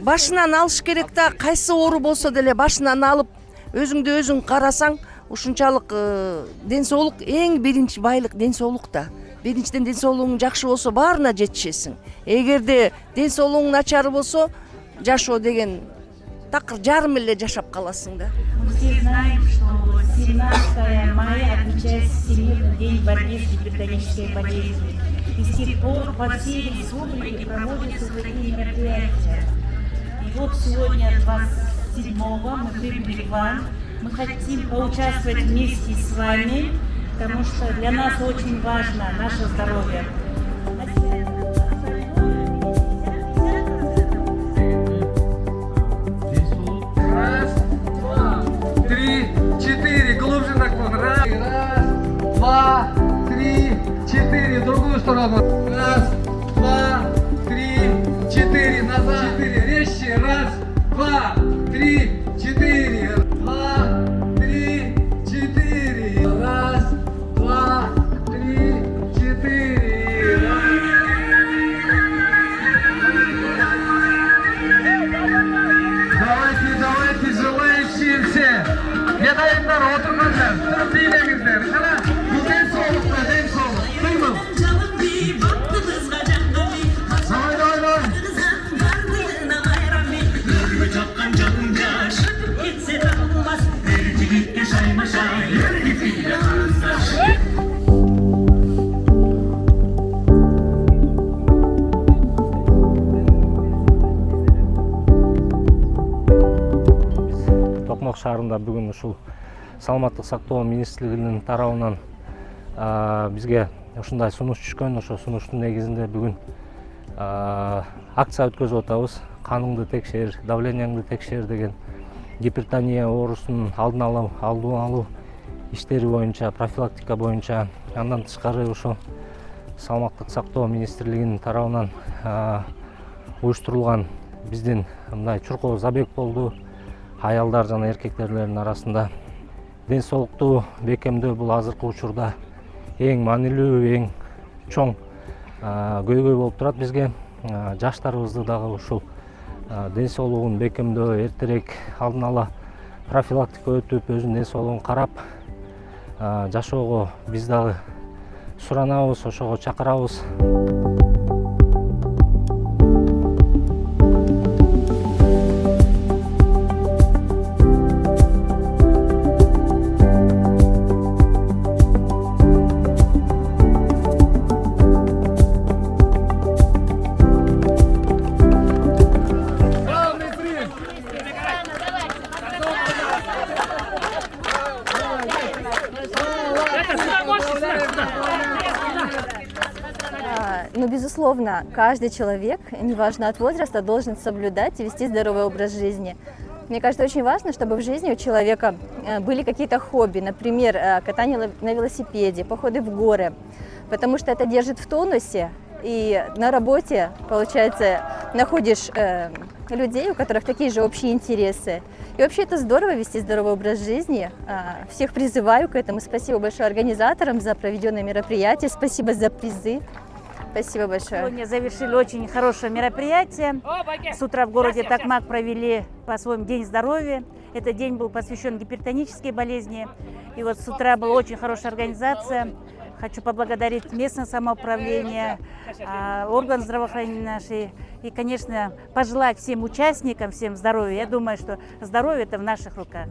башынан алыш керек да, кайсы оору болсо деле башынан алып өзүңдү өзүң карасаң, ушунчалык ден соолук эң биринчи байлык ден соолук да. Биринчиден ден соолугуң жакшы болсо баарына жетишесиң. Эгерде ден соолугуң начар болсо, жашоо деген такыр жарым эле жашап каласың да. Мы все знаем, что 17 мая отмечается Всемирный день борьбы с гипертонической болезнью. И с тех пор по всей республике проводятся такие мероприятия. И вот сегодня, 27-го, мы прибыли к вам. Мы хотим поучаствовать вместе с вами, потому что для нас очень важно наше здоровье. Раз, два, три, четыре. Глубже наклон. Раз, два, три, четыре. В другую сторону. Раз, два, три, четыре. Назад. Четыре. Резче. Раз, два, три, четыре. Два, три, четыре. Раз, два, три, четыре. Давайте, желающие все. Yatayınlar, oturmanlar, sırf değilimizler. Hala, bu den soğukta, den soğuk. Duymam. Davay. Токмок шаарында бүгүн ушул саламаттык сактоо министрлигинин тарабынан бизге ушундай сунуш түшкөн. Ошо сунуштун негизинде бүгүн акция өткөзүп атабыз. Каныңды текшер, давленияңды текшер деген гипертония оорусунун алдын алуу иштери боюнча, профилактика боюнча. Андан тышкары ушул саламаттык сактоо министрлигинин тарабынан уюштурулган биздин мындай чуркоо забег болду. Аялдар жана эркектердин арасында ден соолукту бекемдөө бул азыркы учурда эң маанилүү, эң чоң көйгөй болуп турат бизге. Жаштарыбызды дагы ушул ден соолугун бекемдөө, эртерээк алдын ала профилактика өтүп, өзүнүн ден соолугун карап жашоого биз дагы суранабыз, ошого чакырабыз. Ну, безусловно, каждый человек, неважно от возраста, должен соблюдать и вести здоровый образ жизни. Мне кажется, очень важно, чтобы в жизни у человека были какие-то хобби, например, катание на велосипеде, походы в горы, потому что это держит в тонусе, и на работе, получается, находишь людей, у которых такие же общие интересы. И вообще это здорово вести здоровый образ жизни. Всех призываю к этому. Спасибо большое организаторам за проведенное мероприятие, спасибо за призы. Спасибо большое. Сегодня завершили очень хорошее мероприятие. С утра в городе Токмак провели по-своему День здоровья. Этот день был посвящен гипертонической болезни. И вот с утра была очень хорошая организация. Хочу поблагодарить местное самоуправление, орган здравоохранения нашей. И, конечно, пожелать всем участникам, всем здоровья. Я думаю, что здоровье – это в наших руках.